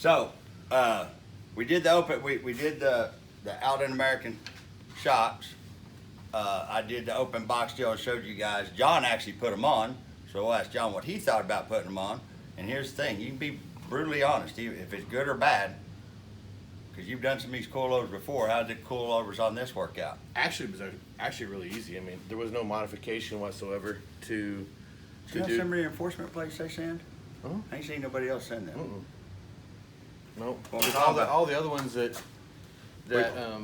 So, we did the open. We did the Aldan American shocks. I did the open box deal and showed you guys. John actually put them on, so we'll ask John what he thought about putting them on. And here's the thing: you can be brutally honest, if it's good or bad, because you've done some of these coilovers before. How did the coilovers on this work out? Actually, it was actually really easy. I mean, there was no modification whatsoever to Do you have some reinforcement plates they send? Huh? I ain't seen nobody else send them. No, Well, all the other ones that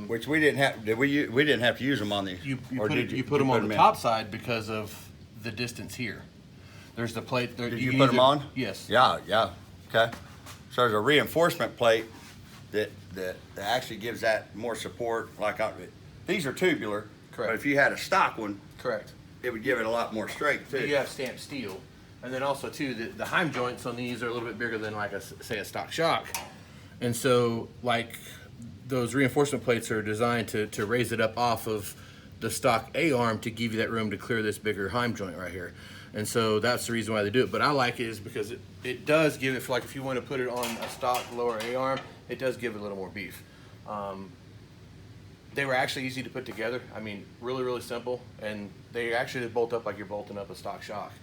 which we didn't have. We didn't have to use them on these. you put them on the top side because of the distance here. There's the plate. Did you put them on? Yes. Yeah. Okay. So there's a reinforcement plate that actually gives that more support. These are tubular. Correct. But if you had a stock one, Correct. it would give it a lot more strength too. You have stamped steel, and then also too the heim joints on these are a little bit bigger than like a stock shock, and so like those reinforcement plates are designed to raise it up off of the stock A arm to give you that room to clear this bigger heim joint right here. And so that's the reason why they do it. But I like it is because it does give it, for like if you want to put it on a stock lower A arm, it does give it a little more beef. They were actually easy to put together. I mean, really, really simple. And they actually bolt up like you're bolting up a stock shock.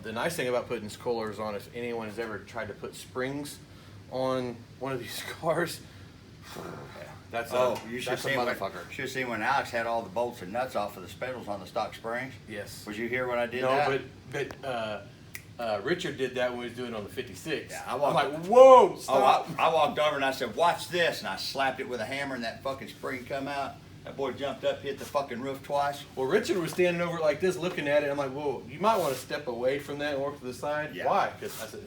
The nice thing about putting coilovers on, if anyone has ever tried to put springs on one of these cars, that's you should that's a see motherfucker. Should see when Alex had all the bolts and nuts off of the spindles on the stock springs. Yes. Was you here when I did No, that? but Richard did that when he was doing it on the 56. Yeah, I'm like, whoa, stop. I walked over and I said, "Watch this," and I slapped it with a hammer, and that fucking spring come out. That boy jumped up, hit the fucking roof twice. Well, Richard was standing over it like this, looking at it. I'm like, whoa, you might want to step away from that and work to the side. Yeah. Why? Because I said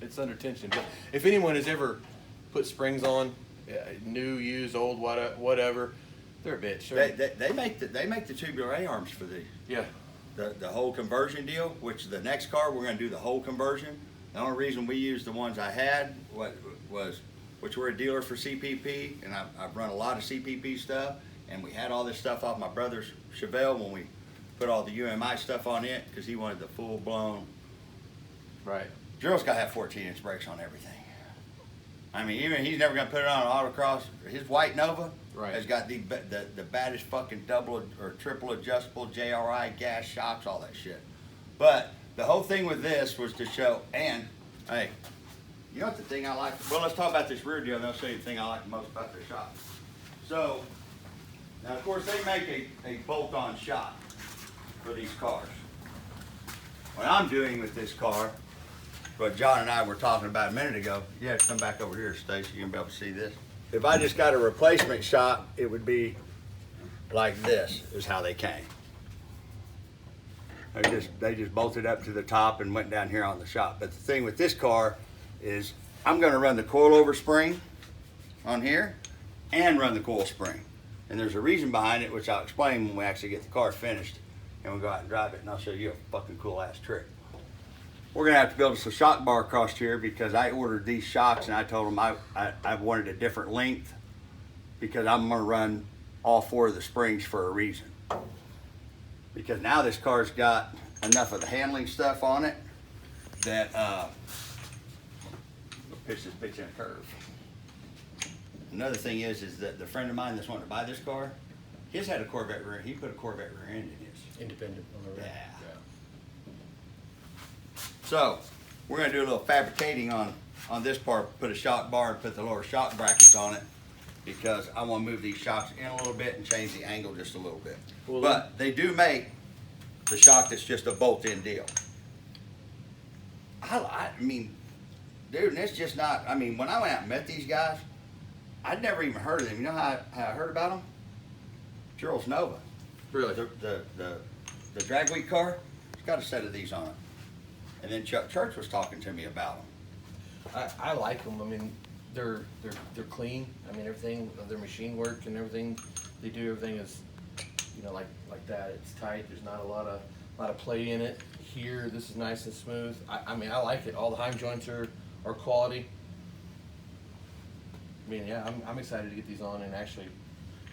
it's under tension. But if anyone has ever put springs on, new, used, old, whatever, they're a bitch. They make the tubular A arms for these. Yeah. The whole conversion deal, which the next car we're going to do the whole conversion. The only reason we used the ones I had which we're a dealer for CPP, and I've run a lot of CPP stuff, and we had all this stuff off my brother's Chevelle when we put all the UMI stuff on it because he wanted the full blown. Right. Gerald's got to have 14-inch brakes on everything. I mean, even he's never going to put it on an autocross. His white Nova has got the baddest fucking double or triple adjustable JRI gas shocks, all that shit. But the whole thing with this was to show, and hey, you know what the thing I like? Well, let's talk about this rear deal, and I'll show you the thing I like the most about their shock. So, now of course they make a bolt-on shock for these cars. What I'm doing with this car, what John and I were talking about a minute ago, you have to come back over here, Stacy, you're gonna be able to see this. If I just got a replacement shock, it would be like this, is how they came. They just bolted up to the top and went down here on the shock. But the thing with this car is I'm gonna run the coilover spring on here and run the coil spring. And there's a reason behind it, which I'll explain when we actually get the car finished and we'll go out and drive it, and I'll show you a fucking cool ass trick. We're gonna have to build us a shock bar across here because I ordered these shocks and I told them I wanted a different length because I'm gonna run all 4 of the springs for a reason. Because now this car's got enough of the handling stuff on it that we'll pitch this bitch in a curve. Another thing is that the friend of mine that's wanting to buy this car, his had a Corvette rear. He put a Corvette rear end in his. Independent on the rear. Yeah. So we're gonna do a little fabricating on this part, put a shock bar and put the lower shock brackets on it because I wanna move these shocks in a little bit and change the angle just a little bit. Well, but they do make the shock that's just a bolt-in deal. I mean, dude, and it's just not, I mean, when I went out and met these guys, I'd never even heard of them. You know how I heard about them? Gerald's Nova. Really? The drag week car, it's got a set of these on it. And then Chuck Church was talking to me about them. I like them. I mean, they're clean. I mean, everything, their machine work and everything they do, everything is, you know, like that. It's tight. There's not a lot of play in it. Here, this is nice and smooth. I mean, I like it. All the heim joints are quality. I mean, yeah, I'm excited to get these on and actually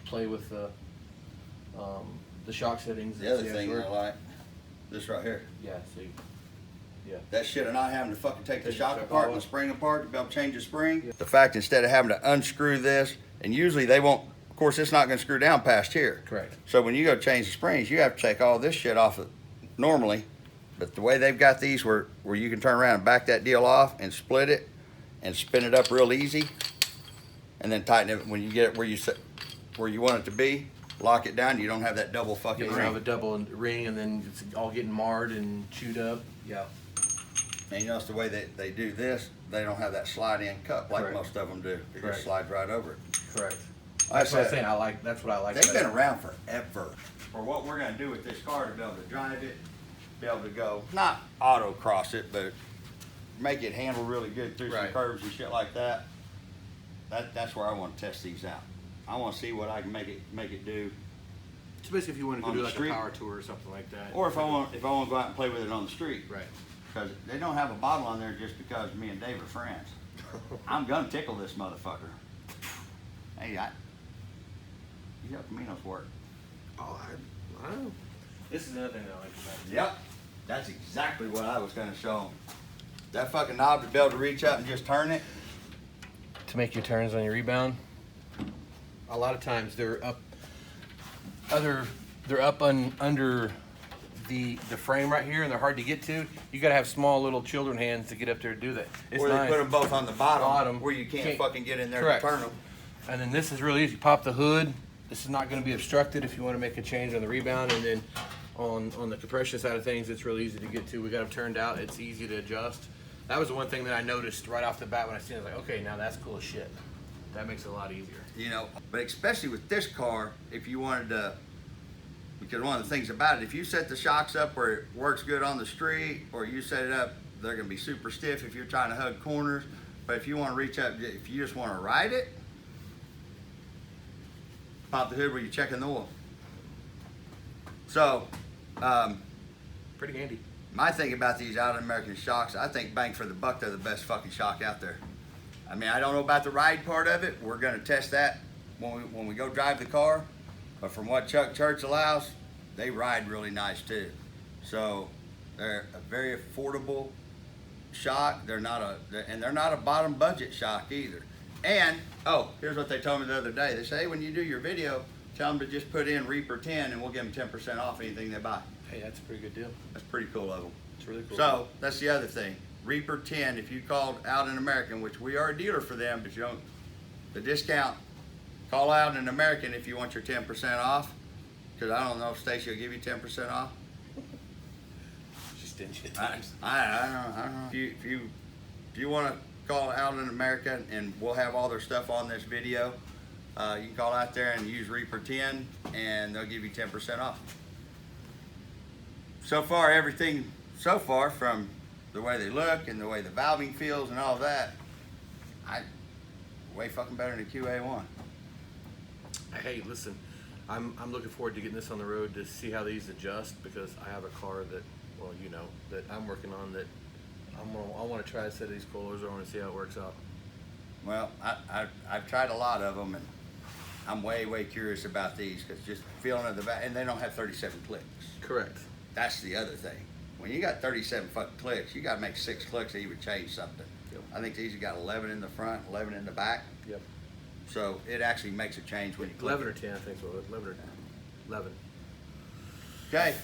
play with the shock settings. The other thing I like, this right here. Yeah, see. Yeah. That shit of not having to fucking take the Take the shock shock apart all and the off. spring apart to be able to change the spring. Yeah. The fact instead of having to unscrew this, and usually they won't, of course it's not gonna screw down past here. Correct. So when you go change the springs, you have to take all this shit off of normally. But the way they've got these where you can turn around and back that deal off and split it and spin it up real easy and then tighten it when you get it where you want it to be, lock it down, you don't have that double fucking You don't ring. have a double ring and then it's all getting marred and chewed up. Yeah. And you notice the way they do this, they don't have that slide in cup like Correct. most of them do. It Correct. just slides right over it. Correct. I That's what I'm said, saying. That's what I like. they've better. been around forever. For what we're gonna do with this car to be able to drive it, be able to go, not autocross it, but make it handle really good through some Right. curves and shit like that. That's where I wanna test these out. I wanna see what I can make it do. So basically, if you want to go On do the like street? a power tour or something like that. Or if I want to go out and play with it on the street. Right. Because they don't have a bottle on there just because me and Dave are friends. I'm gonna tickle this motherfucker. Hey, you help Camino's work. Oh, I don't know. This is another thing I like about it. Yep, that's exactly what I was gonna show them. That fucking knob to be able to reach up and just turn it. To make your turns on your rebound. A lot of times they're up. They're up under the frame right here, and they're hard to get to. You got to have small little children hands to get up there to do that. It's Or nice. they put them both on the bottom Bottom. where you can't Can't- fucking get in there Correct. to turn them. And then this is really easy. Pop the hood. This is not going to be obstructed if you want to make a change on the rebound. And then on the compression side of things, it's real easy to get to. We got them turned out. It's easy to adjust. That was the one thing that I noticed right off the bat when I seen it. I was like, okay, now that's cool as shit. That makes it a lot easier. You know, but especially with this car, if you wanted to, because one of the things about it, if you set the shocks up where it works good on the street, or you set it up, they're gonna be super stiff if you're trying to hug corners. But if you want to reach up, if you just want to ride it, pop the hood where you're checking the oil. So, Pretty handy. my thing about these Aldan American shocks, I think bang for the buck, they're the best fucking shock out there. I mean, I don't know about the ride part of it. We're gonna test that when we go drive the car. But from what Chuck Church allows, they ride really nice too. So they're a very affordable shock. They're not a bottom budget shock either. And here's what they told me the other day. They say, hey, when you do your video, tell them to just put in Reaper 10 and we'll give them 10% off anything they buy. Hey, that's a pretty good deal. That's pretty cool of them. It's really cool. So that's the other thing. Reaper 10, if you called Aldan American, which we are a dealer for them, but you don't, the discount, call Aldan American if you want your 10% off. Because I don't know if Stacy will give you 10% off. She's stingy at I times. don't know. If you want to call Aldan American, and we'll have all their stuff on this video, you can call out there and use Reaper 10 and they'll give you 10% off. So far, everything so far from the way they look and the way the valving feels and all that, way fucking better than a QA1. Hey, listen, I'm looking forward to getting this on the road to see how these adjust, because I have a car that, well, you know, that I'm working on that I want to try a set of these coilers. I want to see how it works out. Well, I've tried a lot of them, and I'm way curious about these because just feeling of the back, and they don't have 37 clicks. Correct. That's the other thing. When you got 37 fucking clicks, you got to make 6 clicks to even change something. Yep. I think these have got 11 in the front, 11 in the back. Yep. So it actually makes a change when you click 11 or it. 10, I think so. 11 or 11. Okay.